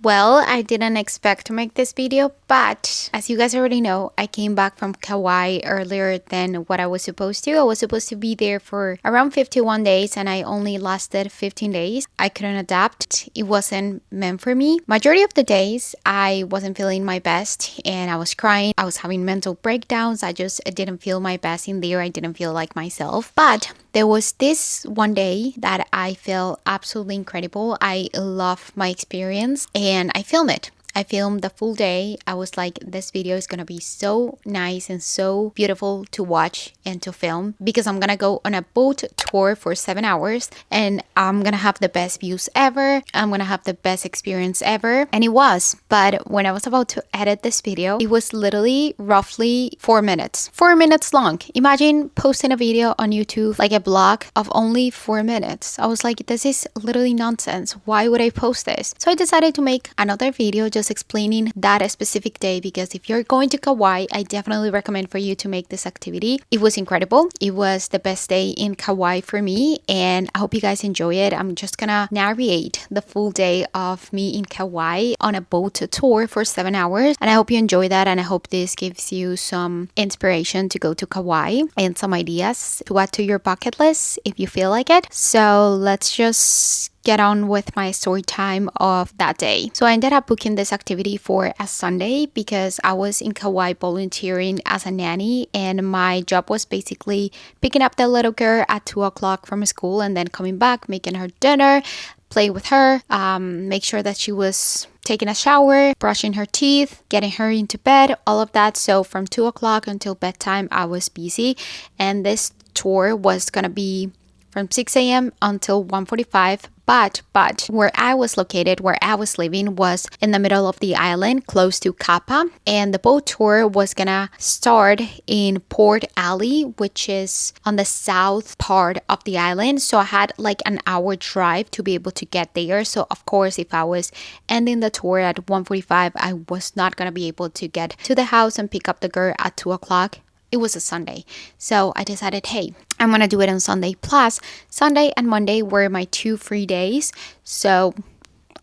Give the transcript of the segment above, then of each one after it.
Well, I didn't expect to make this video, but as you guys already know, I came back from Kauai earlier than what I was supposed to. I was supposed to be there for around 51 days and I only lasted 15 days. I couldn't adapt. It wasn't meant for me. Majority of the days, I wasn't feeling my best and I was crying. I was having mental breakdowns. I didn't feel my best in there. I didn't feel like myself. But there was this one day that I felt absolutely incredible. I love my experience and I filmed it. I filmed the full day. I was like, this video is gonna be so nice and so beautiful to watch and to film because I'm gonna go on a boat tour for 7 hours and I'm gonna have the best views ever. I'm gonna have the best experience ever. And it was, but when I was about to edit this video, it was literally roughly 4 minutes. 4 minutes long. Imagine posting a video on YouTube, like a blog of only 4 minutes. I was like, this is literally nonsense. Why would I post this? So I decided to make another video just explaining that specific day because if you're going to Kauai, I definitely recommend for you to make this activity. It was incredible. It was the best day in Kauai for me and I hope you guys enjoy it. I'm just gonna narrate the full day of me in Kauai on a boat tour for 7 hours and I hope you enjoy that and I hope this gives you some inspiration to go to Kauai and some ideas to add to your bucket list if you feel like it. So let's just get on with my story time of that day. So I ended up booking this activity for a Sunday because I was in Kauai volunteering as a nanny and my job was basically picking up the little girl at 2 o'clock from school and then coming back, making her dinner, play with her, make sure that she was taking a shower, brushing her teeth, getting her into bed, all of that. So from 2 o'clock until bedtime, I was busy and this tour was gonna be from 6 a.m. until 1:45. But where I was located, where I was living was in the middle of the island, close to Kapa. And the boat tour was gonna start in Port Alley, which is on the south part of the island. So I had like an hour drive to be able to get there. So of course, if I was ending the tour at 1:45, I was not gonna be able to get to the house and pick up the girl at 2 o'clock. It was a Sunday. So I decided, hey, I'm gonna do it on Sunday. Plus, Sunday and Monday were my 2 free days. So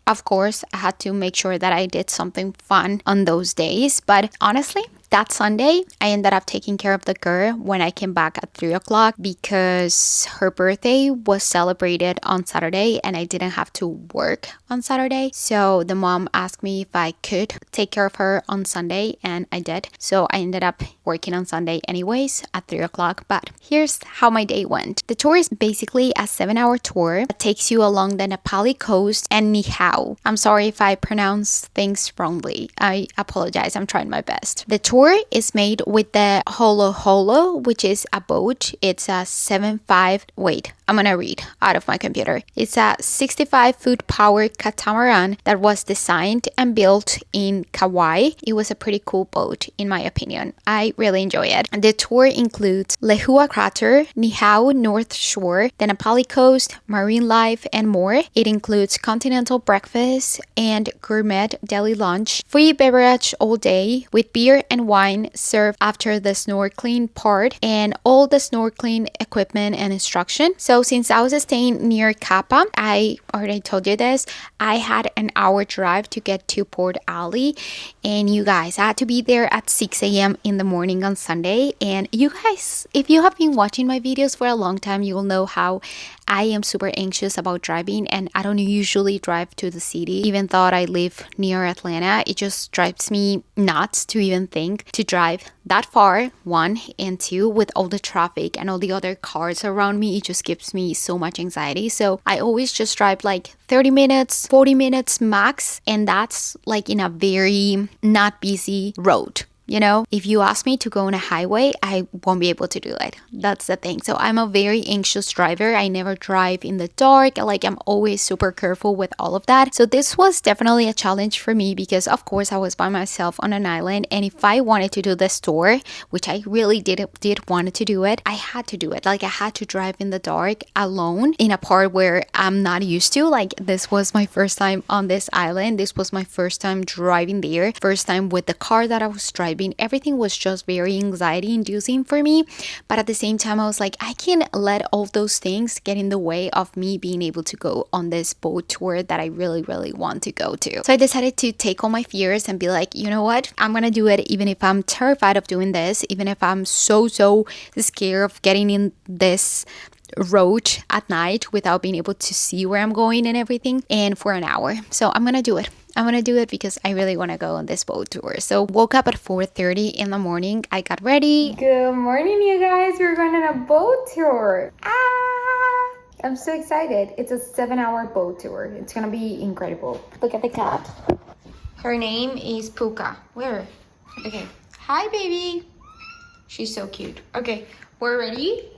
of course, I had to make sure that I did something fun on those days. But honestly, that Sunday, I ended up taking care of the girl when I came back at 3 o'clock because her birthday was celebrated on Saturday and I didn't have to work on Saturday. So the mom asked me if I could take care of her on Sunday and I did. So I ended up working on Sunday anyways at 3 o'clock. But here's how my day went. The tour is basically a 7-hour tour that takes you along the Napali Coast and Niihau. I'm sorry if I pronounce things wrongly. I apologize. I'm trying my best. The tour is made with the holo, which is a boat. It's a 75, wait, I'm gonna read out of my computer. It's a 65-foot powered catamaran that was designed and built in Kauai. It was a pretty cool boat, in my opinion. I really enjoy it. The tour includes Lehua Crater, Niihau North Shore, the Napali Coast, marine life, and more. It includes continental breakfast and gourmet deli lunch, free beverage all day with beer and wine served after the snorkeling part, and all the snorkeling equipment and instruction. So since I was staying near Kapa, I already told you this, I had an hour drive to get to Port Alley, and you guys, I had to be there at 6 a.m. in the morning on Sunday. And you guys, if you have been watching my videos for a long time, you will know how I am super anxious about driving and I don't usually drive to the city. Even though I live near Atlanta, it just drives me nuts to even think to drive that far, 1, and 2, with all the traffic and all the other cars around me. It just gives me so much anxiety. So I always just drive like 30 minutes, 40 minutes max, and that's like in a very not busy road. You know, if you ask me to go on a highway, I won't be able to do it. That's the thing. So I'm a very anxious driver. I never drive in the dark. Like, I'm always super careful with all of that. So this was definitely a challenge for me because, of course, I was by myself on an island. And if I wanted to do this tour, which I really did want to do it, I had to do it. Like, I had to drive in the dark alone in a part where I'm not used to. Like, this was my first time on this island. This was my first time driving there. First time with the car that I was driving. driving. Everything was just very anxiety inducing for me. But at the same time, I was like, I can't let all those things get in the way of me being able to go on this boat tour that I really, really want to go to. So I decided to take all my fears and be like, you know what? I'm gonna do it even if I'm terrified of doing this, even if I'm so scared of getting in this road at night without being able to see where I'm going and everything, and for an hour. So I'm gonna do it. I'm gonna do it because I really want to go on this boat tour. So woke up at 4:30 in the morning. I got ready. Good morning, you guys. We're going on a boat tour. I'm so excited. It's a 7-hour boat tour. It's gonna be incredible. Look at the cat. Her name is Puka. Where? Okay. Hi, baby. She's so cute. Okay, we're ready.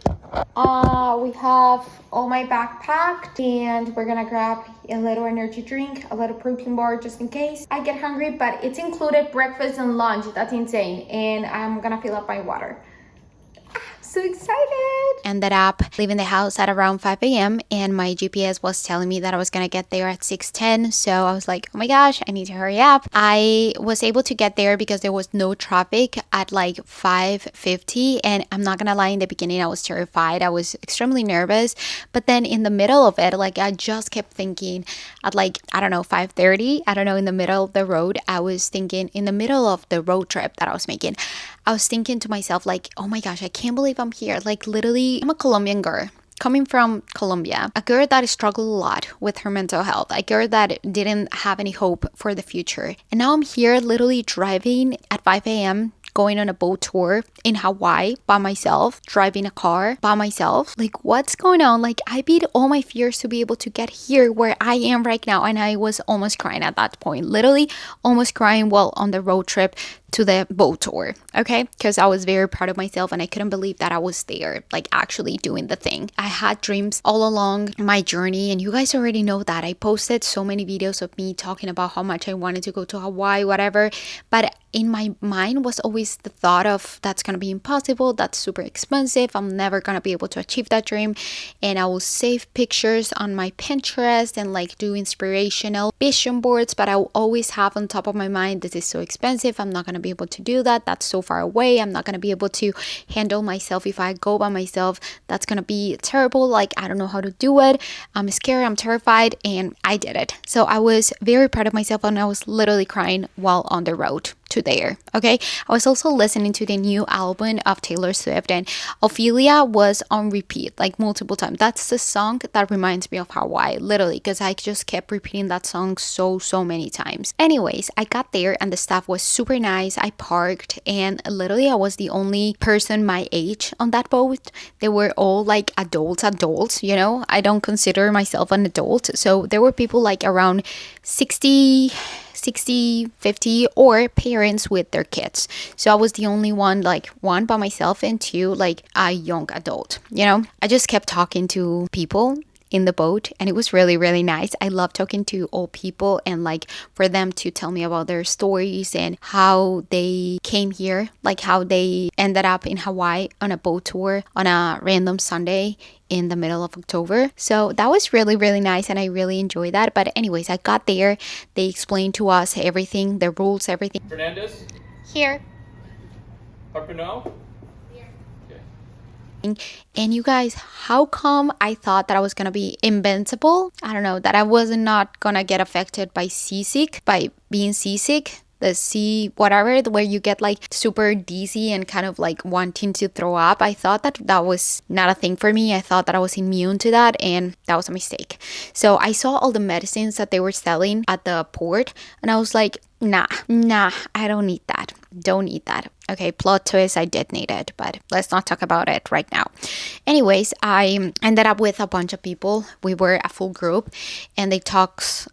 We have all my bag packed, and we're gonna grab a little energy drink, a little protein bar just in case I get hungry, but it's included breakfast and lunch. That's insane. And I'm gonna fill up my water. So excited. Ended up leaving the house at around 5 a.m. and my GPS was telling me that I was gonna get there at 6:10. So I was like, oh my gosh, I need to hurry up. I was able to get there because there was no traffic at like 5:50, and I'm not gonna lie, in the beginning I was terrified. I was extremely nervous, but then in the middle of it, like I just kept thinking at like, I don't know, 5:30, I don't know, in the middle of the road, I was thinking, in the middle of the road trip that I was making, I was thinking to myself like, oh my gosh, I can't believe I'm here. Like literally, I'm a Colombian girl coming from Colombia, a girl that struggled a lot with her mental health, a girl that didn't have any hope for the future. And now I'm here literally driving at 5 a.m., going on a boat tour in Hawaii by myself, driving a car by myself. Like, what's going on? Like, I beat all my fears to be able to get here where I am right now. And I was almost crying at that point, literally almost crying while on the road trip to the boat tour, okay? Because I was very proud of myself and I couldn't believe that I was there, like actually doing the thing. I had dreams all along my journey, and you guys already know that. I posted so many videos of me talking about how much I wanted to go to Hawaii, whatever, but in my mind was always the thought of, that's gonna be impossible, that's super expensive, I'm never gonna be able to achieve that dream. And I will save pictures on my Pinterest and like do inspirational vision boards, but I will always have on top of my mind, this is so expensive, I'm not gonna be able to do that, that's so far away, I'm not gonna be able to handle myself if I go by myself, that's gonna be terrible, like I don't know how to do it, I'm scared, I'm terrified, and I did it. So I was very proud of myself, and I was literally crying while on the road to there. Okay, I was also listening to the new album of Taylor Swift, and Ophelia was on repeat like multiple times. That's the song that reminds me of Hawaii, literally, because I just kept repeating that song so many times. Anyways, I got there and the staff was super nice. I parked, and literally I was the only person my age on that boat. They were all like adults, you know. I don't consider myself an adult, so there were people like around 60, 50, or parents with their kids. So I was the only one, like one by myself and two like a young adult, you know. I just kept talking to people in the boat, and it was really nice. I love talking to old people and like for them to tell me about their stories and how they came here, like how they ended up in Hawaii on a boat tour on a random Sunday in the middle of October. So that was really nice, and I really enjoyed that. But anyways, I got there, they explained to us everything, the rules, everything. Fernandez? Here. Harpunal? And you guys, how come I thought that I was gonna be invincible? I don't know, that I was not gonna get affected by being seasick, the sea whatever, where you get like super dizzy and kind of like wanting to throw up. I thought that that was not a thing for me. I thought that I was immune to that, and that was a mistake. So I saw all the medicines that they were selling at the port, and I was like, nah, I don't need that. Don't eat that. Okay, plot twist, I did need it, but let's not talk about it right now. Anyways, I ended up with a bunch of people. We were a full group, and they talked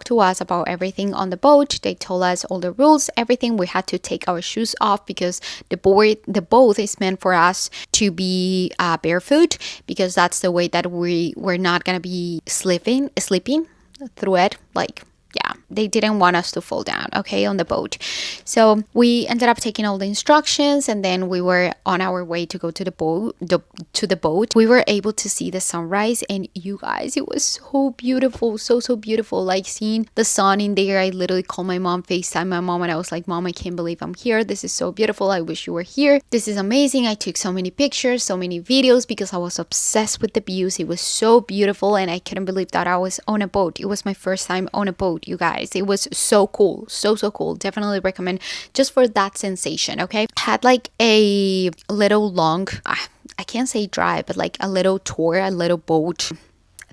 to us about everything on the boat. They told us all the rules, everything. We had to take our shoes off because the boat is meant for us to be barefoot, because that's the way that we were not gonna be sleeping through it, like, yeah, they didn't want us to fall down, okay, on the boat. So we ended up taking all the instructions, and then we were on our way to go to the boat. We were able to see the sunrise, and you guys, it was so beautiful, so beautiful. Like seeing the sun in there, I literally called my mom, FaceTime my mom, and I was like, Mom, I can't believe I'm here. This is so beautiful. I wish you were here. This is amazing. I took so many pictures, so many videos, because I was obsessed with the views. It was so beautiful, and I couldn't believe that I was on a boat. It was my first time on a boat, you guys. It was so cool, so cool. Definitely recommend just for that sensation. Okay, had like a little long, I can't say drive, but like a little tour, a little boat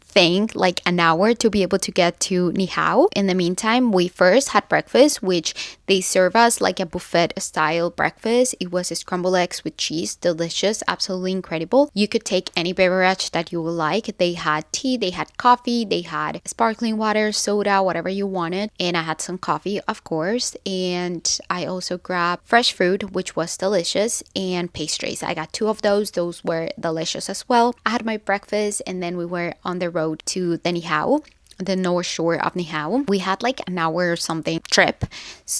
thing, like an hour to be able to get to Niihau. In the meantime, we first had breakfast, which they serve us like a buffet style breakfast. It was scrambled eggs with cheese, delicious, absolutely incredible. You could take any beverage that you would like. They had tea, they had coffee, they had sparkling water, soda, whatever you wanted. And I had some coffee, of course. And I also grabbed fresh fruit, which was delicious, and pastries. I got 2 of those. Those were delicious as well. I had my breakfast, and then we were on the road to the Niihau, the north shore of Niihau. We had like an hour or something trip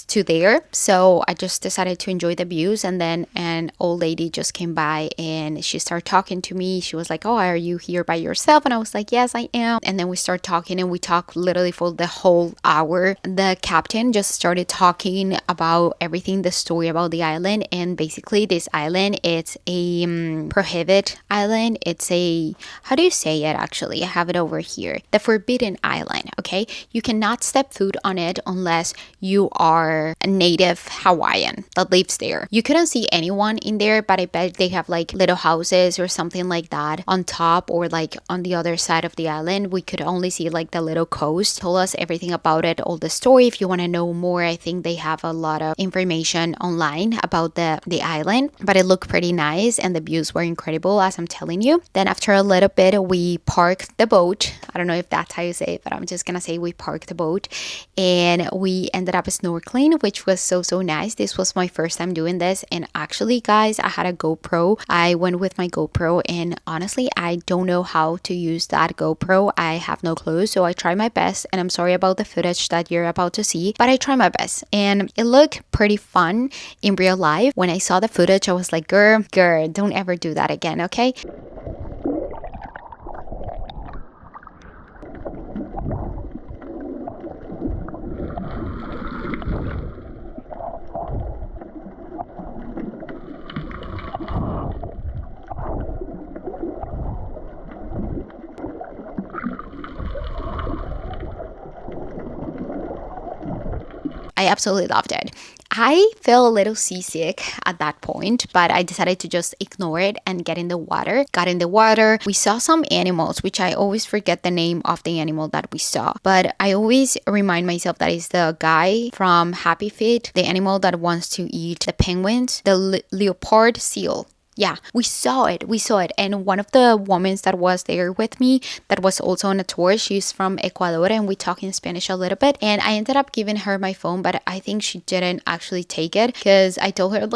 to there, so I just decided to enjoy the views. And then an old lady just came by and she started talking to me. She was like, oh, are you here by yourself? And I was like, yes, I am. And then we started talking, and we talked literally for the whole hour. The captain just started talking about everything, the story about the island. And basically this island, it's a prohibited island. It's a, how do you say it? Actually, I have it over here, the forbidden island. Okay, you cannot step foot on it unless you are a native Hawaiian that lives there. You couldn't see anyone in there, but I bet they have like little houses or something like that on top, or like on the other side of the island. We could only see like the little coast. Told us everything about it, all the story. If you want to know more, I think they have a lot of information online about the island, but it looked pretty nice and the views were incredible, as I'm telling you. Then after a little bit, we parked the boat. I don't know if that's how you say it, but I'm just gonna say we parked the boat, and we ended up snorkeling, which was so nice. This was my first time doing this, and actually, guys, I had a GoPro. I went with my GoPro, and honestly, I don't know how to use that GoPro. I have no clue, so I tried my best, and I'm sorry about the footage that you're about to see, but I tried my best, and it looked pretty fun in real life. When I saw the footage, I was like, girl, don't ever do that again, okay? I absolutely loved it. I felt a little seasick at that point, but I decided to just ignore it and get in the water. Got in the water. We saw some animals, which I always forget the name of the animal that we saw. But I always remind myself that it's the guy from Happy Feet, the animal that wants to eat the penguins, the leopard seal. Yeah, we saw it. And one of the women that was there with me, that was also on a tour, she's from Ecuador, and we talk in Spanish a little bit. And I ended up giving her my phone, but I think she didn't actually take it, because I told her,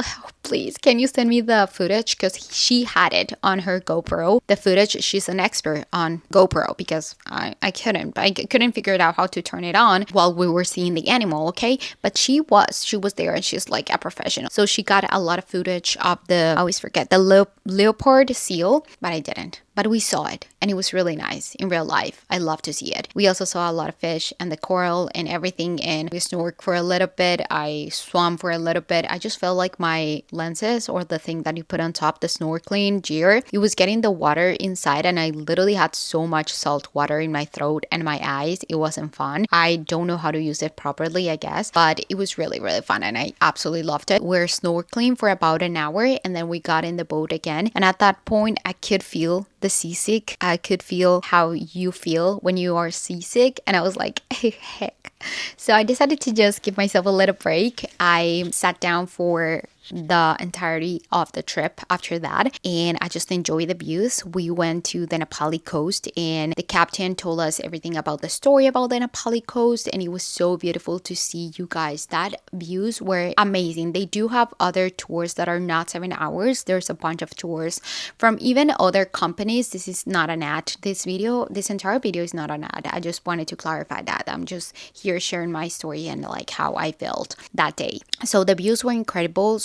please, can you send me the footage? Because she had it on her GoPro. The footage, she's an expert on GoPro, because I couldn't figure it out how to turn it on while we were seeing the animal, okay? But she was there, and she's like a professional. So she got a lot of footage of I always forget, the leopard seal, but I didn't. But we saw it, and it was really nice in real life. I love to see it. We also saw a lot of fish and the coral and everything, and we snorkeled for a little bit. I swam for a little bit. I just felt like my lenses, or the thing that you put on top, the snorkeling gear, it was getting the water inside, and I literally had so much salt water in my throat and my eyes. It wasn't fun. I don't know how to use it properly, I guess, but it was really fun, and I absolutely loved it. We're snorkeling for about an hour, and then we got in the boat again, and at that point, I could feel the seasick. I could feel how you feel when you are seasick, and I was like, hey, heck. So I decided to just give myself a little break. I sat down for the entirety of the trip after that, and I just enjoyed the views. We went to the Napali Coast, and the captain told us everything about the story about the Napali Coast, and it was so beautiful to see, you guys. That views were amazing. They do have other tours that are not 7 hours. There's a bunch of tours from even other companies companies. This is not an ad. This entire video is not an ad. I just wanted to clarify that. I'm just here sharing my story and like how I felt that day. So the views were incredible.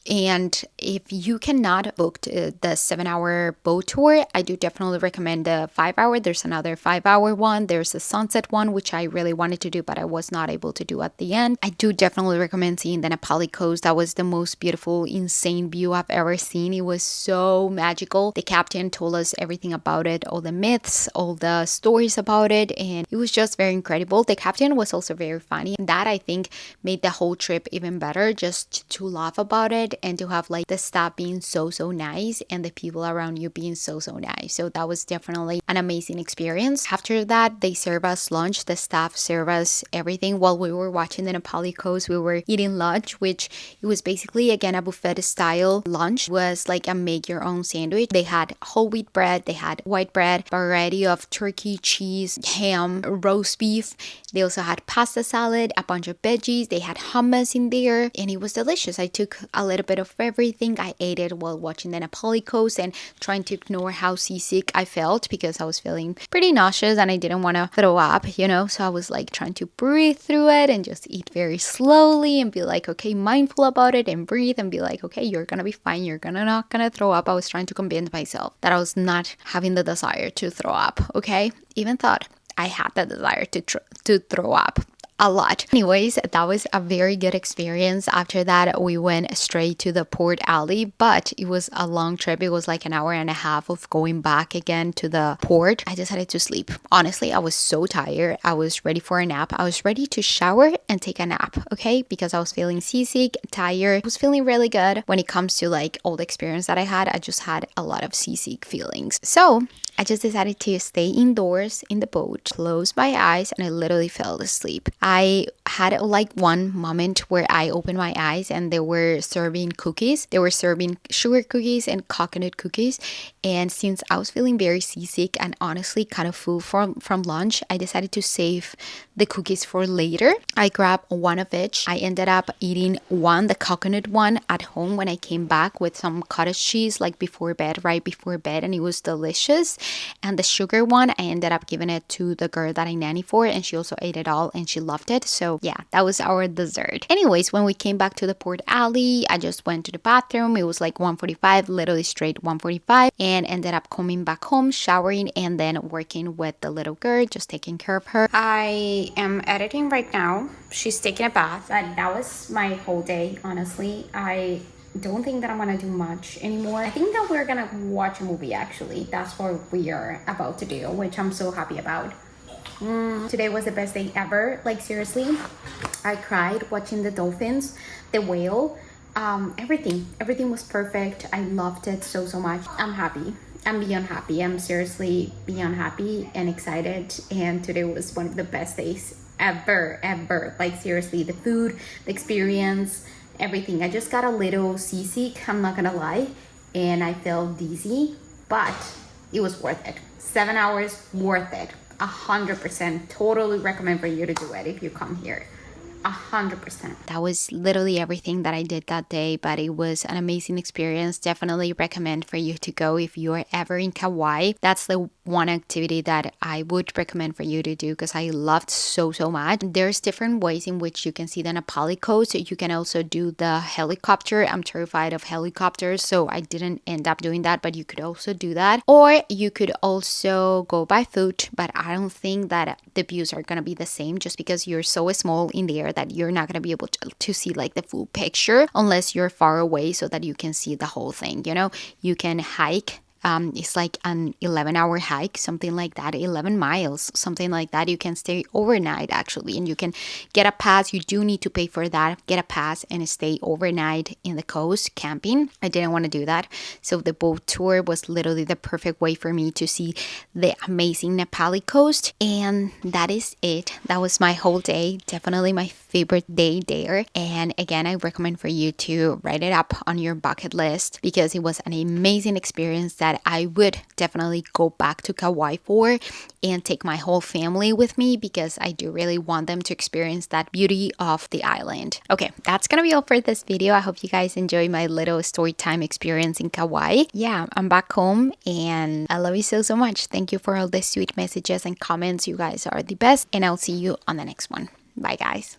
And if you cannot book the 7-hour boat tour, I do definitely recommend the 5-hour. There's another 5-hour one. There's a sunset one, which I really wanted to do, but I was not able to do at the end. I do definitely recommend seeing the Napali Coast. That was the most beautiful, insane view I've ever seen. It was so magical. The captain told us everything about it, all the myths, all the stories about it, and it was just very incredible. The captain was also very funny. That, I think, made the whole trip even better, just to laugh about it and to have like the staff being so nice and the people around you being so nice. So that was definitely an amazing experience. After that, they serve us lunch. The staff serve us everything. While we were watching the Napali Coast, we were eating lunch, which it was basically again a buffet style lunch. It was like a make your own sandwich. They had whole wheat bread, they had white bread, variety of turkey, cheese, ham, roast beef. They also had pasta salad, a bunch of veggies. They had hummus in there, and it was delicious. I took a little bit of everything. I ate it while watching the Napali Coast and trying to ignore how seasick I felt, because I was feeling pretty nauseous and I didn't want to throw up, you know. So I was like trying to breathe through it and just eat very slowly and be like, okay, mindful about it, and breathe and be like, okay, you're gonna be fine. You're not gonna throw up. I was trying to convince myself that I was not having the desire to throw up. Okay, even thought I had the desire to throw up a lot. Anyways, that was a very good experience. After that, we went straight to the port alley, but it was a long trip. It was like an hour and a half of going back again to the port. I decided to sleep. Honestly, I was so tired. I was ready for a nap. I was ready to shower and take a nap, okay? Because I was feeling seasick, tired. I was feeling really good. When it comes to like all the experience that I had, I just had a lot of seasick feelings. So I just decided to stay indoors in the boat, close my eyes, and I literally fell asleep. I had like one moment where I opened my eyes and they were serving cookies. They were serving sugar cookies and coconut cookies. And since I was feeling very seasick and honestly kind of full from lunch, I decided to save the cookies for later. I grabbed one of each. I ended up eating one, the coconut one, at home when I came back with some cottage cheese like right before bed, and it was delicious. And the sugar one, I ended up giving it to the girl that I nanny for, and she also ate it all and she loved it. So yeah, that was our dessert. Anyways, when we came back to the port alley, I just went to the bathroom. It was like 1:45, literally straight 1:45, and ended up coming back home, showering, and then working with the little girl, just taking care of her. I am editing right now. She's taking a bath. That was my whole day, honestly. I don't think that I'm gonna do much anymore. I think that we're gonna watch a movie, actually. That's what we are about to do, which I'm so happy about. Today was the best day ever. Like, seriously, I cried watching the dolphins, the whale, everything was perfect. I loved it so much. I'm happy. I'm beyond happy. I'm seriously beyond happy and excited, and today was one of the best days ever. Like, seriously, the food, the experience, everything. I just got a little seasick, I'm not gonna lie, and I felt dizzy, but it was worth it. 7 hours, worth it. 100%. Totally recommend for you to do it if you come here. 100%. That was literally everything that I did that day, but it was an amazing experience. Definitely recommend for you to go if you are ever in Kauai. That's the one activity that I would recommend for you to do because I loved so much. There's different ways in which you can see the Napali Coast. You can also do the helicopter. I'm terrified of helicopters, so I didn't end up doing that, but you could also do that. Or you could also go by foot, but I don't think that the views are going to be the same just because you're so small in the air that you're not going to be able to see like the full picture unless you're far away so that you can see the whole thing. You know, you can hike. It's like an 11-hour hike, something like that, 11 miles, something like that. You can stay overnight actually, and you can get a pass. You do need to pay for that. Get a pass and stay overnight in the coast camping. I didn't want to do that. So the boat tour was literally the perfect way for me to see the amazing Napali Coast. And that is it. That was my whole day. Definitely my favorite day there. And again, I recommend for you to write it up on your bucket list because it was an amazing experience that that I would definitely go back to Kauai for and take my whole family with me because I do really want them to experience that beauty of the island. Okay, that's gonna be all for this video. I hope you guys enjoy my little story time experience in Kauai. Yeah, I'm back home and I love you so, so much. Thank you for all the sweet messages and comments. You guys are the best, and I'll see you on the next one. Bye, guys.